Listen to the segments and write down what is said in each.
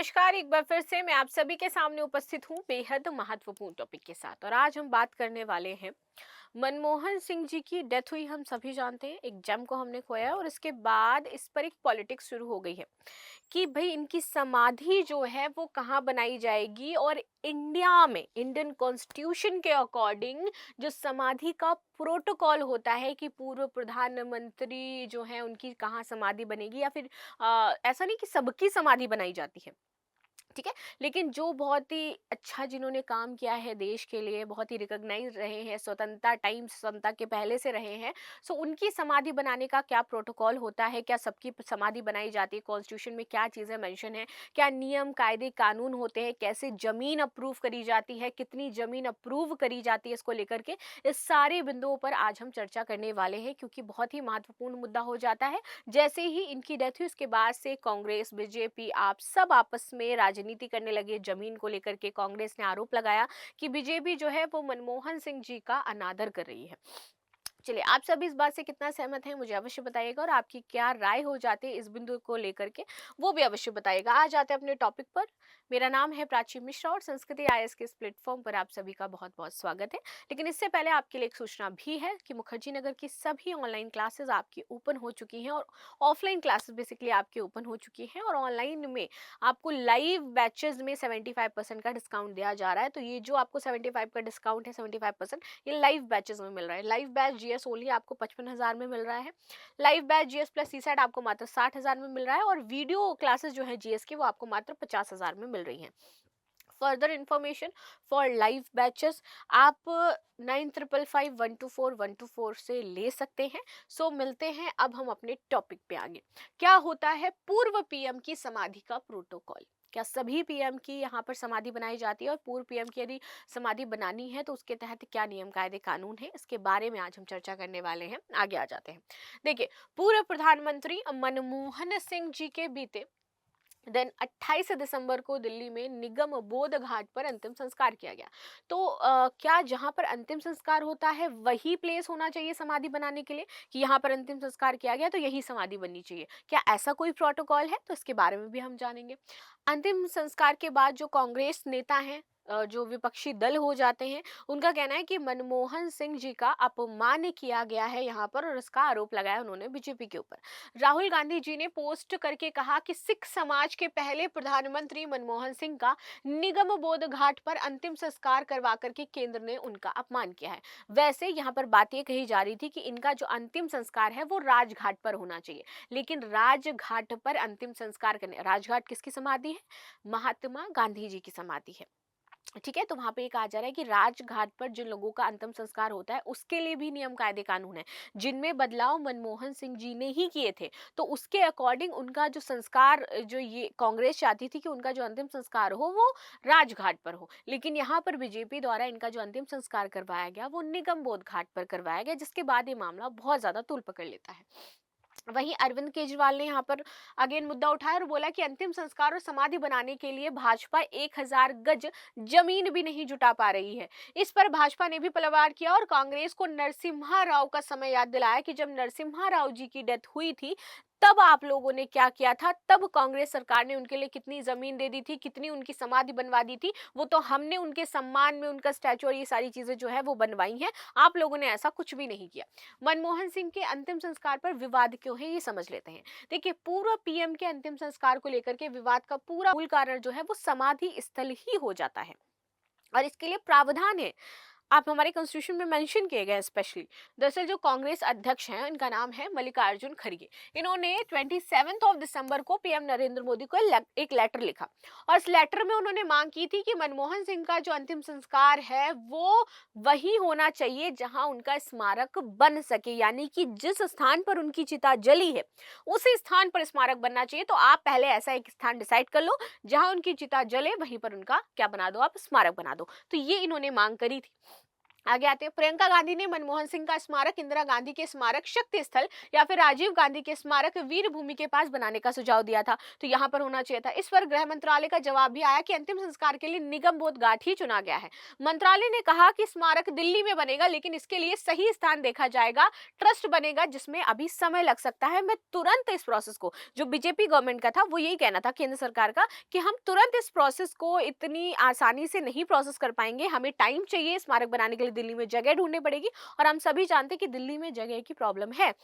नमस्कार। एक बार फिर से मैं आप सभी के सामने उपस्थित हूँ बेहद महत्वपूर्ण टॉपिक के साथ। और आज हम बात करने वाले हैं मनमोहन सिंह जी की डेथ हुई, हम सभी जानते हैं, एक जेम को हमने खोया और इसके बाद इस पर एक पॉलिटिक्स शुरू हो गई है कि भाई इनकी समाधि जो है वो कहाँ बनाई जाएगी। और इंडिया में इंडियन कॉन्स्टिट्यूशन के अकॉर्डिंग जो समाधि का प्रोटोकॉल होता है कि पूर्व प्रधानमंत्री जो है उनकी कहाँ समाधि बनेगी, या फिर ऐसा नहीं कि सबकी समाधि बनाई जाती है, ठीक है। लेकिन जो बहुत ही अच्छा जिन्होंने काम किया है देश के लिए, बहुत ही रिकॉग्नाइज रहे हैं, स्वतंत्रता टाइम स्वतंत्रता के पहले से रहे हैं, सो उनकी समाधि बनाने का क्या प्रोटोकॉल होता है, क्या सबकी समाधि बनाई जाती है, कॉन्स्टिट्यूशन में क्या चीज़ें मेंशन है, क्या नियम कायदे कानून होते हैं, कैसे जमीन अप्रूव करी जाती है, कितनी जमीन अप्रूव करी जाती है, इसको लेकर के इस सारे बिंदुओं पर आज हम चर्चा करने वाले हैं, क्योंकि बहुत ही महत्वपूर्ण मुद्दा हो जाता है। जैसे ही इनकी डेथ हुई उसके बाद से कांग्रेस, बीजेपी, आप सब आपस में राजनीति करने लगे जमीन को लेकर के। कांग्रेस ने आरोप लगाया कि बीजेपी जो है वो मनमोहन सिंह जी का अनादर कर रही है। चलिए, आप सभी इस बात से कितना सहमत हैं मुझे अवश्य बताइएगा, और आपकी क्या राय हो जाती है इस बिंदु को लेकर के वो भी अवश्य बताइएगा। आ जाते हैं अपने टॉपिक पर। मेरा नाम है प्राची मिश्रा और संस्कृति आईएएस के इस प्लेटफॉर्म पर आप सभी का बहुत बहुत स्वागत है। लेकिन इससे पहले आपके लिए एक सूचना भी है कि मुखर्जी नगर की सभी ऑनलाइन क्लासेस आपकी ओपन हो चुकी हैं, और ऑफलाइन क्लासेस बेसिकली आपकी ओपन हो चुकी हैं। और ऑनलाइन में आपको लाइव बैचेस में 75% का डिस्काउंट दिया जा रहा है। तो ये जो आपको 75 का डिस्काउंट है, 75%, ये लाइव बैचेस में मिल रहा है। लाइव बैच जीएस ओनली आपको 55,000 में मिल रहा है। Live batch GS plus CSAT आपको मात्र 60,000 में मिल रहा है। और वीडियो क्लासेस जो है जीएस की वो आपको मात्र 50,000 में मिल रही हैं। Further information for live batches आप 9555124124 से ले सकते हैं। सो मिलते हैं अब हम अपने टॉपिक पे आगे। क्या होता है पूर्व पीएम की समाधि का प्रोटोकॉल? क्या सभी पीएम की यहाँ पर समाधि बनाई जाती है, और पूर्व पीएम की यदि समाधि बनानी है तो उसके तहत क्या नियम कायदे कानून है, इसके बारे में आज हम चर्चा करने वाले हैं। आगे आ जाते हैं। देखिए, पूर्व प्रधानमंत्री मनमोहन सिंह जी के बीते देन 28 दिसंबर को दिल्ली में निगम बोध घाट पर अंतिम संस्कार किया गया। तो क्या जहां पर अंतिम संस्कार होता है वही प्लेस होना चाहिए समाधि बनाने के लिए, कि यहाँ पर अंतिम संस्कार किया गया तो यही समाधि बननी चाहिए? क्या ऐसा कोई प्रोटोकॉल है? तो इसके बारे में भी हम जानेंगे। अंतिम संस्कार के बाद जो कांग्रेस नेता हैं, जो विपक्षी दल हो जाते हैं, उनका कहना है कि मनमोहन सिंह जी का अपमान किया गया है यहाँ पर, और इसका आरोप लगाया उन्होंने बीजेपी के ऊपर। राहुल गांधी जी ने पोस्ट करके कहा कि सिख समाज के पहले प्रधानमंत्री मनमोहन सिंह का निगम बोध घाट पर अंतिम संस्कार करवा करके केंद्र ने उनका अपमान किया है। वैसे यहाँ पर बात ये कही जा रही थी कि इनका जो अंतिम संस्कार है वो राजघाट पर होना चाहिए, लेकिन राजघाट पर अंतिम संस्कार करने, राजघाट किसकी समाधि है? महात्मा गांधी जी की समाधि है, ठीक है। तो वहां पे एक आ जा रहा है कि राजघाट पर जिन लोगों का अंतिम संस्कार होता है उसके लिए भी नियम कायदे कानून है, जिनमें बदलाव मनमोहन सिंह जी ने ही किए थे। तो उसके अकॉर्डिंग उनका जो संस्कार, जो ये कांग्रेस चाहती थी कि उनका जो अंतिम संस्कार हो वो राजघाट पर हो, लेकिन यहाँ पर बीजेपी द्वारा इनका जो अंतिम संस्कार करवाया गया वो निगम बोध घाट पर करवाया गया, जिसके बाद ये मामला बहुत ज्यादा तूल पकड़ लेता है। वहीं अरविंद केजरीवाल ने यहाँ पर अगेन मुद्दा उठाया और बोला कि अंतिम संस्कार और समाधि बनाने के लिए भाजपा 1,000 गज जमीन भी नहीं जुटा पा रही है। इस पर भाजपा ने भी पलटवार किया और कांग्रेस को नरसिम्हा राव का समय याद दिलाया कि जब नरसिम्हा राव जी की डेथ हुई थी तब आप लोगों ने क्या किया था, तब कांग्रेस सरकार ने उनके लिए कितनी जमीन दे दी थी, कितनी उनकी समाधि बनवा दी थी, वो तो हमने उनके सम्मान में उनका स्टैचू और ये सारी चीजें जो है वो बनवाई हैं। आप लोगों ने ऐसा कुछ भी नहीं किया। मनमोहन सिंह के अंतिम संस्कार पर विवाद क्यों है ये समझ लेते हैं। देखिए, पूर्व पीएम के अंतिम संस्कार को लेकर के विवाद का पूरा मूल कारण जो है वो समाधि स्थल ही हो जाता है, और इसके लिए प्रावधान है, आप हमारे कॉन्स्टिट्यूशन में मेंशन किए गए स्पेशली। दरअसल जो कांग्रेस अध्यक्ष हैं इनका नाम है मल्लिकार्जुन खड़गे। इन्होंने 27 दिसंबर को पीएम नरेंद्र मोदी को एक लेटर लिखा, और इस लेटर में उन्होंने मांग की थी कि मनमोहन सिंह का जो अंतिम संस्कार है वो वही होना चाहिए जहां उनका स्मारक बन सके, यानी कि जिस स्थान पर उनकी चिता जली है उसी स्थान पर स्मारक बनना चाहिए। तो आप पहले ऐसा एक स्थान डिसाइड कर लो जहां उनकी चिता जले, वहीं पर उनका क्या बना दो, आप स्मारक बना दो। तो ये इन्होंने मांग करी थी। आगे आते हैं, प्रियंका गांधी ने मनमोहन सिंह का स्मारक इंदिरा गांधी के स्मारक शक्ति स्थल या फिर राजीव गांधी के स्मारक वीर भूमि के पास बनाने का सुझाव दिया था, तो यहाँ पर होना चाहिए था। इस पर गृह मंत्रालय का जवाब भी आया कि अंतिम संस्कार के लिए निगम बोध घाट ही चुना गया है। मंत्रालय ने कहा कि स्मारक दिल्ली में बनेगा, लेकिन इसके लिए सही स्थान देखा जाएगा, ट्रस्ट बनेगा जिसमें अभी समय लग सकता है। मैं तुरंत इस प्रोसेस को, जो बीजेपी गवर्नमेंट का था वो यही कहना था केंद्र सरकार का, कि हम तुरंत इस प्रोसेस को इतनी आसानी से नहीं प्रोसेस कर पाएंगे, हमें टाइम चाहिए। स्मारक बनाने के लिए दिल्ली में जगह ढूंढनी पड़ेगी, और हम सभी जानते हैं कि दिल्ली में जगह की प्रॉब्लम है।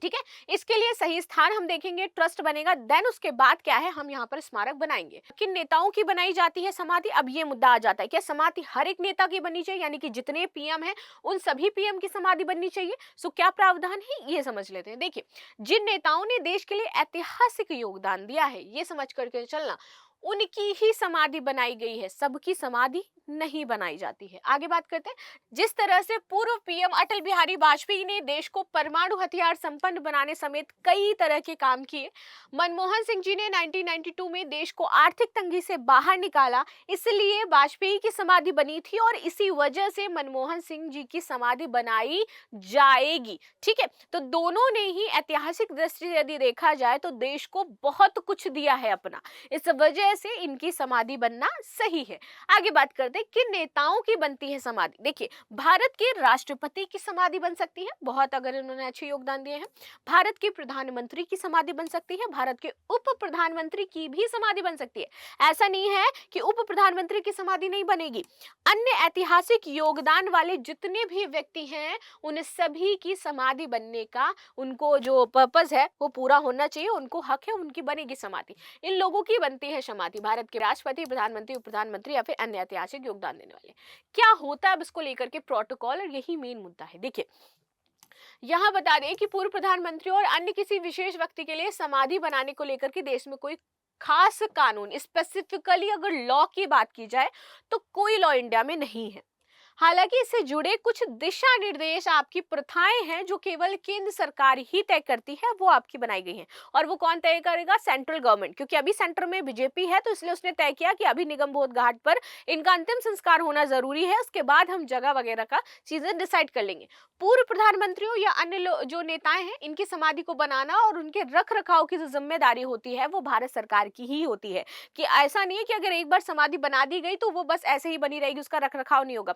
ठीक है, इसके लिए सही स्थान हम देखेंगे, ट्रस्ट बनेगा, देन उसके बाद क्या है, हम यहाँ पर स्मारक बनाएंगे। किन नेताओं की बनाई जाती है समाधि, अब ये मुद्दा आ जाता है। क्या समाधि हर एक नेता की बननी चाहिए, यानी कि जितने पीएम हैं उन सभी पीएम की समाधि बननी चाहिए? सो क्या प्रावधान है ये समझ लेते हैं। देखिए, जिन नेताओं ने देश के लिए ऐतिहासिक योगदान दिया है, ये समझ करके चलना, उनकी ही समाधि बनाई गई है, सबकी समाधि नहीं बनाई जाती है। आगे बात करते हैं, जिस तरह से पूर्व पीएम अटल बिहारी वाजपेयी ने देश को परमाणु हथियार संपन्न बनाने समेत कई तरह के काम किए, मनमोहन सिंह जी ने 1992 में देश को आर्थिक तंगी से बाहर निकाला, इसलिए वाजपेयी की समाधि बनी थी, और इसी वजह से मनमोहन सिंह जी की समाधि बनाई जाएगी। ठीक है, तो दोनों ने ही ऐतिहासिक दृष्टि से यदि देखा जाए तो देश को बहुत कुछ दिया है अपना, इस वजह से इनकी समाधि बनना सही है। आगे बात करते हैं, किन नेताओं की बनती है समाधि। देखिए, भारत के राष्ट्रपति की समाधि बन सकती है, बहुत अगर इन्होंने अच्छे योगदान दिए हैं। भारत के प्रधानमंत्री की समाधि बन सकती है, भारत के उप प्रधानमंत्री की भी समाधि बन सकती है। ऐसा नहीं है कि उप प्रधानमंत्री की समाधि नहीं बनेगी। अन्य ऐतिहासिक योगदान वाले जितने भी व्यक्ति हैं, उन सभी की समाधि बनने का, उनको जो पर्पस है वो पूरा होना चाहिए, उनको हक है, उनकी बनेगी समाधि। इन लोगों की बनती है समाधि, भारत के राष्ट्रपति, प्रधानमंत्री, उप प्रधानमंत्री या फिर अन्य ऐतिहासिक योगदान देने वाले। क्या होता है अब इसको लेकर के प्रोटोकॉल, और यही मेन मुद्दा है। देखिए, यहाँ बता दें कि पूर्व प्रधानमंत्री और अन्य किसी विशेष व्यक्ति के लिए समाधि बनाने को लेकर के देश में कोई खास कानून, स्पेसिफिकली अगर लॉ की बात की जाए तो कोई लॉ इंडिया में नहीं है। हालांकि इससे जुड़े कुछ दिशा निर्देश, आपकी प्रथाएं हैं जो केवल केंद्र सरकार ही तय करती है, वो आपकी बनाई गई हैं। और वो कौन तय करेगा? सेंट्रल गवर्नमेंट, क्योंकि अभी सेंटर में बीजेपी है, तो इसलिए उसने तय किया कि अभी निगम बोध घाट पर इनका अंतिम संस्कार होना जरूरी है, उसके बाद हम जगह वगैरह का चीजें डिसाइड कर लेंगे। पूर्व प्रधानमंत्रियों या अन्य जो नेताएं हैं, इनकी समाधि को बनाना और उनके रख रखाव की जो जिम्मेदारी होती है वो भारत सरकार की ही होती है। कि ऐसा नहीं है कि अगर एक बार समाधि बना दी गई तो वो बस ऐसे ही बनी रहेगी, उसका रख रखाव नहीं होगा।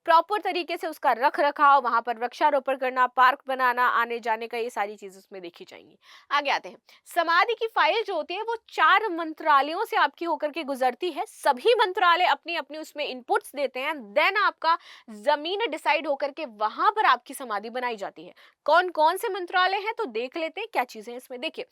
प्रॉपर तरीके से उसका रख रखाव, वहां पर वृक्षारोपण करना, पार्क बनाना, आने जाने का, ये सारी चीजें उसमें देखी जाएंगी। आगे आते हैं, समाधि की फाइल जो होती है वो 4 मंत्रालयों से आपकी होकर के गुजरती है। सभी मंत्रालय अपनी अपनी उसमें इनपुट्स देते हैं, देन आपका जमीन डिसाइड होकर के वहां पर आपकी समाधि बनाई जाती है। कौन कौन से मंत्रालय हैं तो देख लेते हैं क्या चीजें हैं इसमें। देखिए,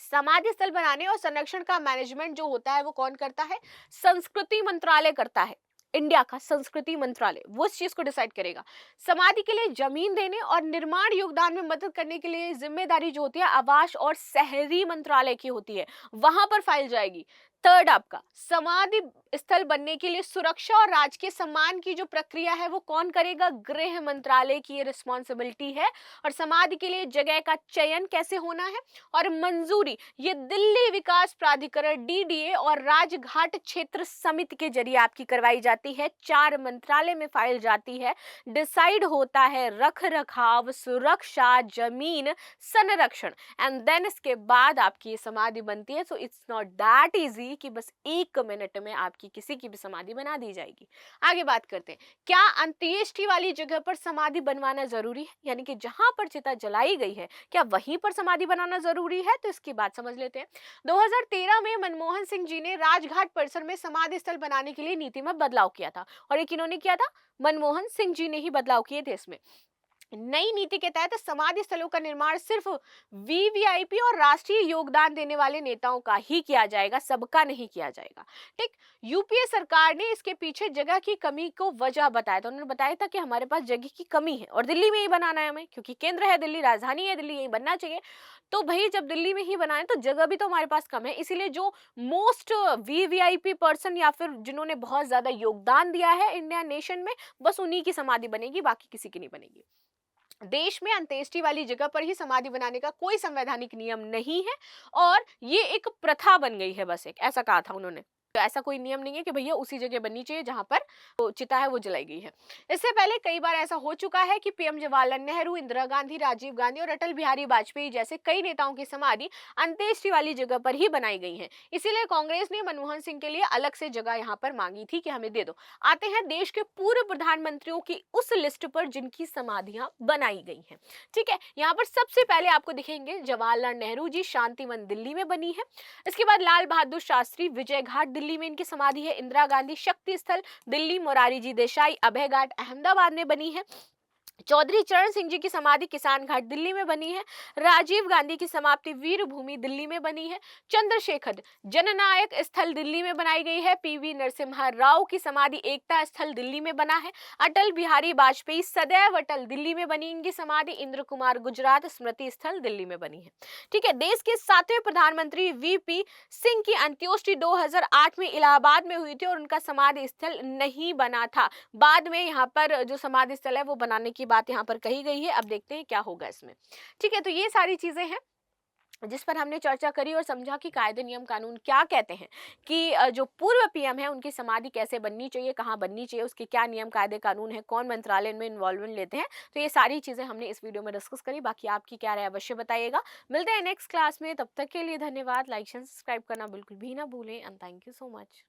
समाधि स्थल बनाने और संरक्षण का मैनेजमेंट जो होता है वो कौन करता है? संस्कृति मंत्रालय करता है। इंडिया का संस्कृति मंत्रालय वो इस चीज को डिसाइड करेगा। समाधि के लिए जमीन देने और निर्माण योगदान में मदद करने के लिए जिम्मेदारी जो होती है आवास और शहरी मंत्रालय की होती है, वहां पर फाइल जाएगी। थर्ड, आपका समाधि स्थल बनने के लिए सुरक्षा और राजकीय सम्मान की जो प्रक्रिया है वो कौन करेगा? गृह मंत्रालय की ये रिस्पॉन्सिबिलिटी है। और समाधि के लिए जगह का चयन कैसे होना है और मंजूरी, ये दिल्ली विकास प्राधिकरण डीडीए और राजघाट क्षेत्र समिति के जरिए आपकी करवाई जाती है। 4 मंत्रालय में फाइल जाती है, डिसाइड होता है रख रखाव, सुरक्षा, जमीन, संरक्षण, एंड देन इसके बाद आपकी ये समाधि बनती है। So it's not that easy कि बस 1 मिनट में आपकी किसी की भी समाधि बना दी जाएगी। आगे बात करते हैं, क्या अंत्येष्टि वाली जगह पर समाधि बनवाना जरूरी है, यानी कि जहां पर चिता जलाई गई है क्या वहीं पर समाधि बनाना जरूरी है? तो इसकी बात समझ लेते हैं। 2013 में मनमोहन सिंह जी ने राजघाट परिसर में समाधि स्थल बनाने के लिए नीति में बदलाव किया था, और ये किन्होंने किया था? मनमोहन सिंह जी ने ही बदलाव किए थे इसमें। नई नीति के तहत समाधि स्थलों का निर्माण सिर्फ वीवीआईपी और राष्ट्रीय योगदान देने वाले नेताओं का ही किया जाएगा, सबका नहीं किया जाएगा। ठीक, यूपीए सरकार ने इसके पीछे जगह की कमी को वजह बताया था। उन्होंने बताया था कि हमारे पास जगह की कमी है और दिल्ली में ही बनाना है हमें, क्योंकि केंद्र है दिल्ली, राजधानी है दिल्ली, यही बनना चाहिए। तो भाई जब दिल्ली में ही बनाए तो जगह भी तो हमारे पास कम है, इसीलिए जो मोस्ट वीवीआईपी पर्सन या फिर जिन्होंने बहुत ज्यादा योगदान दिया है इंडिया नेशन में, बस उन्हीं की समाधि बनेगी, बाकी किसी की नहीं बनेगी। देश में अंत्येष्टि वाली जगह पर ही समाधि बनाने का कोई संवैधानिक नियम नहीं है, और ये एक प्रथा बन गई है, बस एक ऐसा कहा था उन्होंने। तो ऐसा कोई नियम नहीं है कि भैया उसी जगह बननी चाहिए जहां पर वो चिता है वो जलाई गई है। इससे पहले कई बार ऐसा हो चुका है कि पीएम जवाहरलाल नेहरू, इंदिरा गांधी, राजीव गांधी और अटल बिहारी वाजपेयी जैसे कई नेताओं की समाधि अंत्येष्टि वाली जगह पर ही बनाई गई है। इसीलिए कांग्रेस ने मनमोहन सिंह के लिए अलग से जगह यहाँ पर मांगी थी कि हमें दे दो। आते हैं देश के पूर्व प्रधानमंत्रियों की उस लिस्ट पर जिनकी समाधियां बनाई गई हैं। ठीक है, यहाँ पर सबसे पहले आपको दिखेंगे जवाहरलाल नेहरू जी, शांतिवन दिल्ली में बनी है। इसके बाद लाल बहादुर शास्त्री, विजय घाट दिल्ली में इनकी समाधि है। इंदिरा गांधी, शक्ति स्थल दिल्ली, मोरारी जी देसाई, अभय घाट अहमदाबाद में बनी है। चौधरी चरण सिंह जी की समाधि किसान घाट दिल्ली में बनी है। राजीव गांधी की समाप्ति वीर भूमि दिल्ली में बनी है। चंद्रशेखर जननायक स्थल दिल्ली में बनाई गई है। पीवी नरसिम्हा राव की समाधि एकता स्थल दिल्ली में बना है। अटल बिहारी वाजपेयी सदैव अटल दिल्ली में बनी इनकी समाधि। इंद्र कुमार गुजरात स्मृति स्थल दिल्ली में बनी है। ठीक है, देश के 7वें प्रधानमंत्री वीपी सिंह की अंत्योष्टि 2008 में इलाहाबाद में हुई थी और उनका समाधि स्थल नहीं बना था। बाद में यहाँ पर जो समाधि स्थल है वो बनाने की बात यहाँ पर कही गई है। अब देखते हैं क्या होगा इसमें। ठीक है, तो ये सारी चीजें हैं जिस पर हमने चर्चा करी और समझा कि कायदे नियम कानून क्या कहते हैं, कि जो पूर्व पीएम है उनकी समाधि कैसे बननी चाहिए, कहाँ बननी चाहिए, उसके क्या नियम कायदे कानून है, कौन मंत्रालय में इन्वॉल्वमेंट लेते हैं। तो ये सारी चीजें हमने इस वीडियो में डिस्कस करी। बाकी आपकी क्या राय अवश्य बताइएगा। मिलते हैं नेक्स्ट क्लास में, तब तक के लिए धन्यवाद। लाइक शेयर सब्सक्राइब करना बिल्कुल भी ना भूलें and thank you so much.